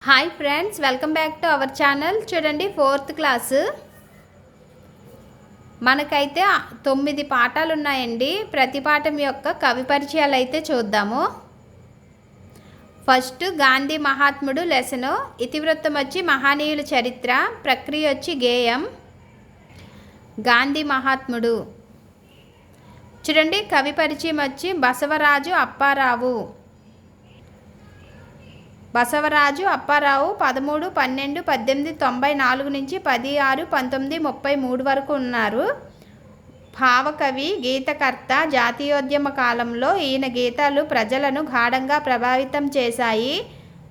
Hi friends, welcome back to our channel. చూడండి, 4th class మనకైతే 9 పాఠాలు ఉన్నాయండి. ప్రతి పాఠం యొక్క కవి పరిచయాలు అయితే చూద్దాము. ఫస్ట్ గాంధీ మహాత్ముడు లెసను. ఇతివృత్తం వచ్చి మహనీయుల చరిత్ర. ప్రక్రియ వచ్చి గేయం. గాంధీ మహాత్ముడు. చూడండి, కవి పరిచయం వచ్చి బసవరాజు అప్పారావు. బసవరాజు అప్పారావు 13, 12, 1894 నుంచి 16, 1933 వరకు ఉన్నారు. భావకవి, గీతకర్త. జాతీయోద్యమ కాలంలో ఈయన గీతాలు ప్రజలను గాఢంగా ప్రభావితం చేశాయి.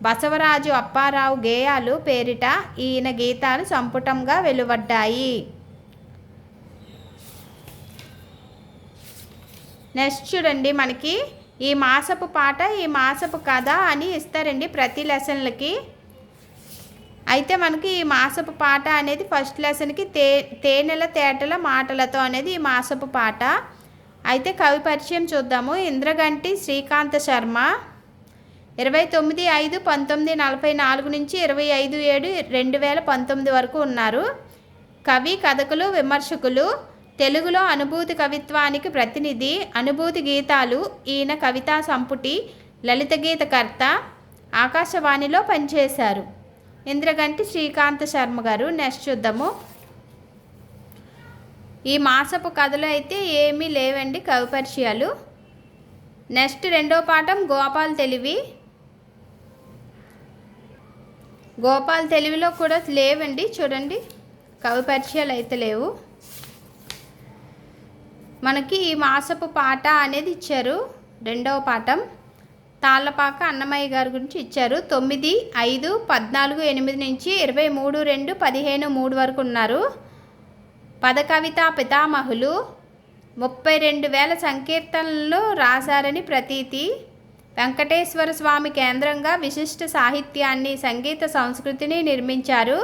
బసవరాజు అప్పారావు గేయాలు పేరిట ఈయన గీతాలు సంపుటంగా వెలువడ్డాయి. నెక్స్ట్ చూడండి, మనకి ఈ మాసపు పాట, ఈ మాసపు కథ అని ఇస్తారండి ప్రతి లెసన్లకి. అయితే మనకి ఈ మాసపు పాట అనేది ఫస్ట్ లెసన్కి తేనెల తేటల మాటలతో అనేది ఈ మాసపు పాట. అయితే కవి పరిచయం చూద్దాము. ఇంద్రగంటి శ్రీకాంత శర్మ. 29/5/1944 నుంచి 25/7/2019 వరకు ఉన్నారు. కవి, కథకులు, విమర్శకులు. తెలుగులో అనుభూతి కవిత్వానికి ప్రతినిధి. అనుభూతి గీతాలు ఈయన కవితా సంపుటి. లలిత గీతకర్త. ఆకాశవాణిలో పనిచేశారు ఇంద్రగంటి శ్రీకాంత శర్మ గారు. నెక్స్ట్ చూద్దాము. ఈ మాసపు కథలు అయితే ఏమీ లేవండి కవి పరిచయాలు. నెక్స్ట్ రెండో పాఠం గోపాల్ తెలివి. గోపాల్ తెలివిలో కూడా లేవండి. చూడండి, కవి పరిచయాలు అయితే లేవు. మనకి ఈ మాసపు పాట అనేది ఇచ్చారు. రెండవ పాఠం తాళ్ళపాక అన్నమయ్య గారి గురించి ఇచ్చారు. 9/5/14/8 నుంచి 23/2/15/3 వరకు ఉన్నారు. పద కవితా పితామహులు. 32,000 సంకీర్తనలు రాశారని ప్రతీతి. వెంకటేశ్వర స్వామి కేంద్రంగా విశిష్ట సాహిత్యాన్ని, సంగీత సంస్కృతిని నిర్మించారు.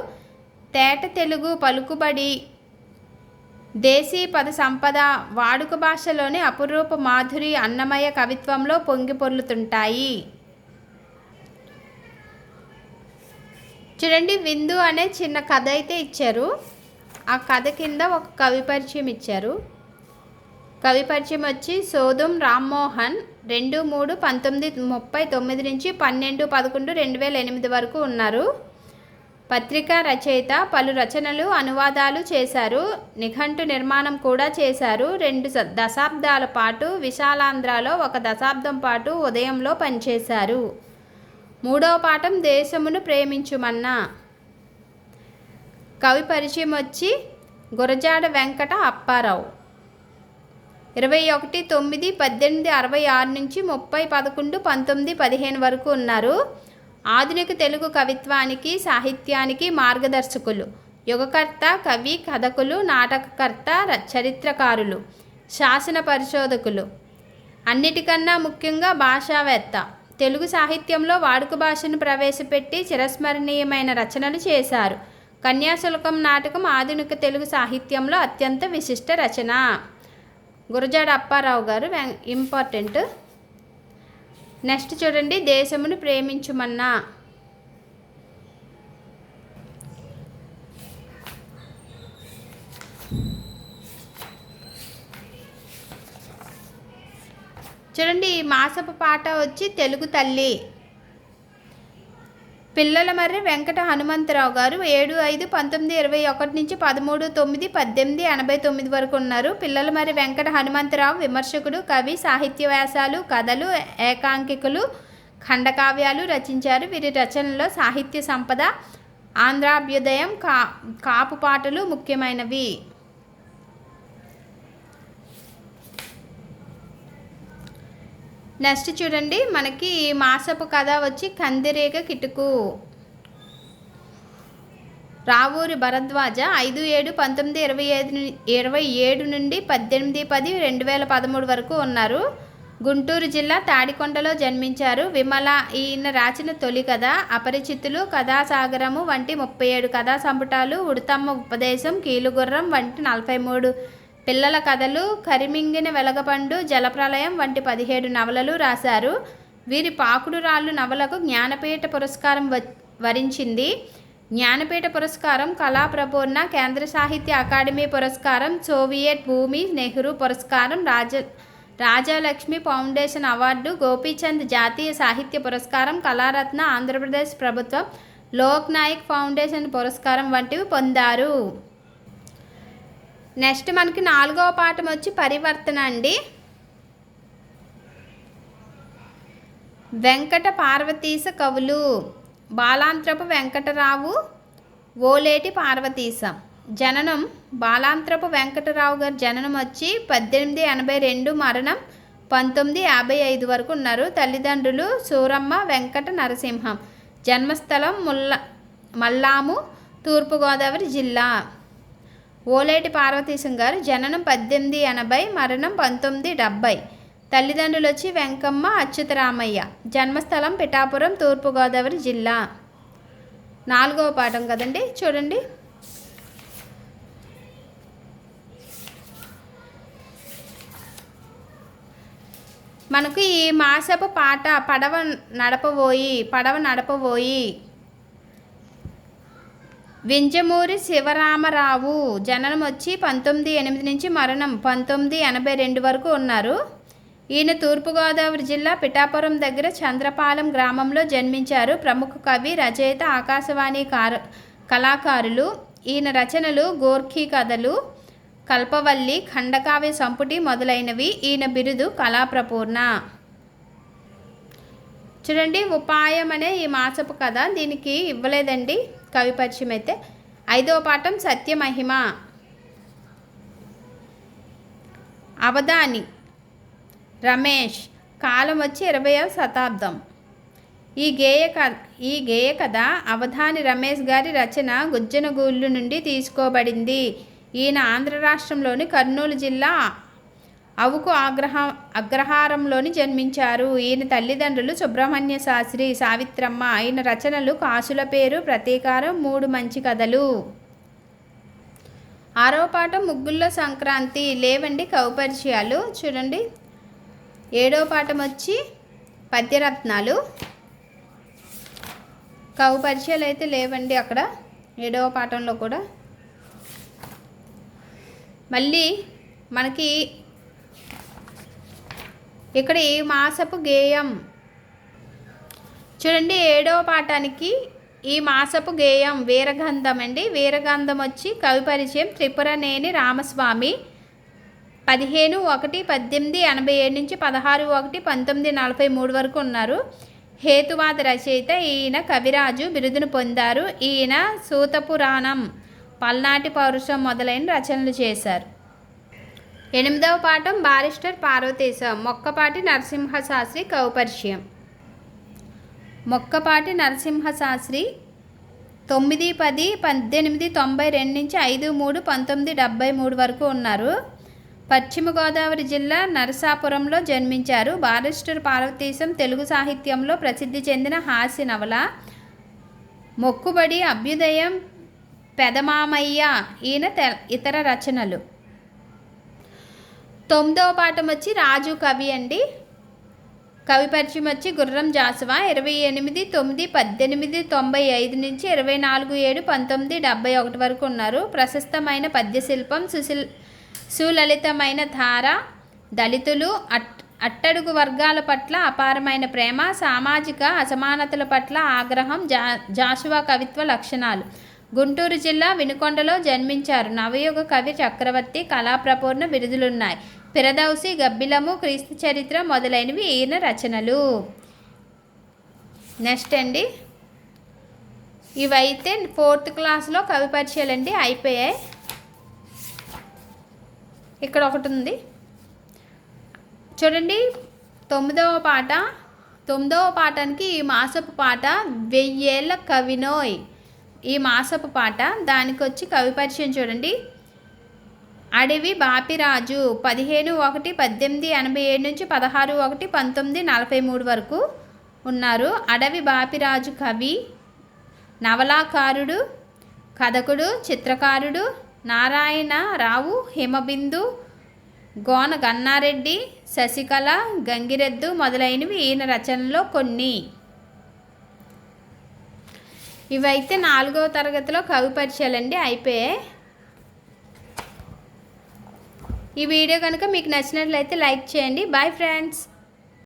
తేట తెలుగు పలుకుబడి, దేశీ పద సంపద, వాడుక భాషలోని అపురూప మాధురి అన్నమయ్య కవిత్వంలో పొంగి పొర్లుతుంటాయి. చూడండి, విందు అనే చిన్న కథ అయితే ఇచ్చారు. ఆ కథ కింద ఒక కవి పరిచయం ఇచ్చారు. కవి పరిచయం వచ్చి సోదుం రామ్మోహన్. 2/3/1939 నుంచి 12/11/2008 వరకు ఉన్నారు. పత్రికా రచయిత. పలు రచనలు, అనువాదాలు చేశారు. నిఘంటు నిర్మాణం కూడా చేశారు. 2 దశాబ్దాల పాటు విశాలాంధ్రలో 1 దశాబ్దం పాటు ఉదయంలో పనిచేశారు. మూడవ పాఠం దేశమును ప్రేమించుమన్నా. కవి పరిచయం వచ్చి గురజాడ వెంకట అప్పారావు. 21/9/1866 నుంచి 30/11/1915 వరకు ఉన్నారు. ఆధునిక తెలుగు కవిత్వానికి, సాహిత్యానికి మార్గదర్శకులు. యుగకర్త, కవి, కథకులు, నాటకకర్త, చరిత్రకారులు, శాసన పరిశోధకులు. అన్నిటికన్నా ముఖ్యంగా భాషావేత్త. తెలుగు సాహిత్యంలో వాడుక భాషను ప్రవేశపెట్టి చిరస్మరణీయమైన రచనలు చేశారు. కన్యాశుల్కం నాటకం ఆధునిక తెలుగు సాహిత్యంలో అత్యంత విశిష్ట రచన. గురజాడ అప్పారావు గారు ఇంపార్టెంట్. నెక్స్ట్ చూడండి, దేశమును ప్రేమించుమన్నా. చూడండి, ఈ మాసపు పాట వచ్చి తెలుగు తల్లి. పిల్లలమర్రి వెంకట హనుమంతరావు గారు. 7/5/1921 నుంచి 13/9/1889 వరకు ఉన్నారు. పిల్లలమర్రి వెంకట హనుమంతరావు విమర్శకుడు, కవి, సాహిత్య వ్యాసాలు, కథలు, ఏకాంకికలు, ఖండకావ్యాలు రచించారు. వీరి రచనలో సాహిత్య సంపద, ఆంధ్రాభ్యుదయం, కాపు పాటలు ముఖ్యమైనవి. నెక్స్ట్ చూడండి, మనకి ఈ మాసపు కథ వచ్చి కందిరీగ కిటుకు. రావూరి భరద్వాజ. 5/7/1927 నుండి 18/10/2013 వరకు ఉన్నారు. గుంటూరు జిల్లా తాడికొండలో జన్మించారు. విమల ఈయన రాసిన తొలి కథ. అపరిచితులు, కథాసాగరము వంటి 37 కథా సంపుటాలు, ఉడతమ్మ ఉపదేశం, కీలుగుర్రం వంటి 43 పిల్లల కథలు, కరిమింగిన వెలగపండు, జలప్రలయం వంటి 17 నవలలు రాశారు. వీరి పాకుడు రాళ్ళు నవలకు జ్ఞానపీఠ పురస్కారం వరించింది. జ్ఞానపీఠ పురస్కారం, కళాప్రపూర్ణ, కేంద్ర సాహిత్య అకాడమీ పురస్కారం, సోవియట్ భూమి నెహ్రూ పురస్కారం, రాజాలక్ష్మి ఫౌండేషన్ అవార్డు, గోపీచంద్ జాతీయ సాహిత్య పురస్కారం, కళారత్న ఆంధ్రప్రదేశ్ ప్రభుత్వం, లోక్ నాయక్ ఫౌండేషన్ పురస్కారం వంటివి పొందారు. నెక్స్ట్ మనకి 4వ పాఠం వచ్చి పరివర్తన అండి. వెంకట పార్వతీశ కవులు: బాలాంత్రపు వెంకటరావు, ఓలేటి పార్వతీశం. జననం బాలాంత్రపు వెంకటరావు గారి జననం వచ్చి 1882, మరణం 1955 వరకు ఉన్నారు. తల్లిదండ్రులు సూరమ్మ, వెంకట నరసింహం. జన్మస్థలం మల్లాము, తూర్పుగోదావరి జిల్లా. ఓలేటి పార్వతీశం గారు జననం 1880, మరణం 1970. తల్లిదండ్రులు వచ్చి వెంకమ్మ, అచ్యుతరామయ్య. జన్మస్థలం పిఠాపురం, తూర్పుగోదావరి జిల్లా. 4వ పాఠం కదండి, చూడండి. మనకు ఈ మాసపు పాట పడవ నడపబోయి. వింజమూరి శివరామరావు. జననం వచ్చి 1908 నుంచి మరణం 1982 వరకు ఉన్నారు. ఈయన తూర్పుగోదావరి జిల్లా పిఠాపురం దగ్గర చంద్రపాలెం గ్రామంలో జన్మించారు. ప్రముఖ కవి, రచయిత, ఆకాశవాణి కళాకారులు. ఈయన రచనలు గోర్ఖీ కథలు, కల్పవల్లి, ఖండకావ్య సంపుటి మొదలైనవి. ఈయన బిరుదు కళాప్రపూర్ణ. చూడండి, ఉపాయం అనే ఈ మాసపు కథ, దీనికి ఇవ్వలేదండి కవి పరిచయం అయితే. 5వ పాఠం సత్యమహిమ. అవధాని రమేష్. కాలం వచ్చి 20వ శతాబ్దం. ఈ గేయ కథ అవధాని రమేష్ గారి రచన గుజ్జనగూళ్ళు నుండి తీసుకోబడింది. ఈయన ఆంధ్ర రాష్ట్రంలోని కర్నూలు జిల్లా అవుకు అగ్రహారంలోని జన్మించారు. ఈయన తల్లిదండ్రులు సుబ్రహ్మణ్య శాస్త్రి, సావిత్రమ్మ. ఈయన రచనలు కాసుల పేరు, ప్రతీకారం, 3 మంచి కథలు. 6వ పాఠం ముగ్గుల్లో సంక్రాంతి. లేవండి కవి పరిచయాలు, చూడండి. 7వ పాఠం వచ్చి పద్యరత్నాలు. కవి పరిచయాలు అయితే లేవండి అక్కడ 7వ పాఠంలో కూడా. మళ్ళీ మనకి ఇక్కడ ఈ మాసపు గేయం చూడండి. 7వ పాఠానికి ఈ మాసపు గేయం వీరగంధం అండి. వీరగంధం వచ్చి కవి పరిచయం త్రిపురనేని రామస్వామి. 15/1/1887 నుంచి 16/1/1943 వరకు ఉన్నారు. హేతువాద రచయిత. ఈయన కవిరాజు బిరుదును పొందారు. ఈయన సూతపురాణం, పల్నాటి పౌరుషం మొదలైన రచనలు చేశారు. 8వ పాఠం బారిస్టర్ పార్వతీశం. మొక్కపాటి నరసింహశాస్త్రి కవి పరిచయం. మొక్కపాటి నరసింహశాస్త్రి 9/10/1892 నుంచి 5/3/1973 వరకు ఉన్నారు. పశ్చిమ గోదావరి జిల్లా నరసాపురంలో జన్మించారు. బారిస్టర్ పార్వతీశం తెలుగు సాహిత్యంలో ప్రసిద్ధి చెందిన హాస్య నవల. మొక్కుబడి, అభ్యుదయం, పెదమామయ్య ఈయన ఇతర రచనలు. 9వ పాఠం వచ్చి రాజు కవి అండి. కవి పరిచయం వచ్చి గుర్రం జాసువా. 28/9/1895 నుంచి 24/7/1971 వరకు ఉన్నారు. ప్రశస్తమైన పద్యశిల్పం, సులలితమైన ధార, దళితులు, అట్టడుగు వర్గాల పట్ల అపారమైన ప్రేమ, సామాజిక అసమానతల పట్ల ఆగ్రహం జాషువా కవిత్వ లక్షణాలు. గుంటూరు జిల్లా వినుకొండలో జన్మించారు. నవయుగ కవి చక్రవర్తి, కళాప్రపూర్ణ బిరుదులున్నాయి. పిరదౌసి, గబ్బిలము, క్రీస్తు చరిత్ర మొదలైనవి ఈయన రచనలు. నెక్స్ట్ అండి, ఇవైతే 4th క్లాస్లో కవి పరిచయాలండి అయిపోయాయి. ఇక్కడ ఒకటి ఉంది చూడండి. 9వ పాఠానికి ఈ మాసపు పాట 1000 ఏళ్ల కవినోయ్. ఈ మాసపు పాట దానికి వచ్చి కవి పరిచయం చూడండి. అడవి బాపిరాజు. 15/1/1887 నుంచి 16/1/1943 వరకు ఉన్నారు. అడవి బాపిరాజు కవి, నవలాకారుడు, కథకుడు, చిత్రకారుడు. నారాయణరావు, హిమబిందు, గోన గన్నారెడ్డి, శశికళ, గంగిరెద్దు మొదలైనవి ఈయన రచనలో కొన్ని. ఇవైతే 4వ తరగతిలో కవి పరిచయాలండి అయిపోయాయి. ఈ వీడియో కనుక మీకు నచ్చినట్లయితే లైక్ చేయండి. Bye friends.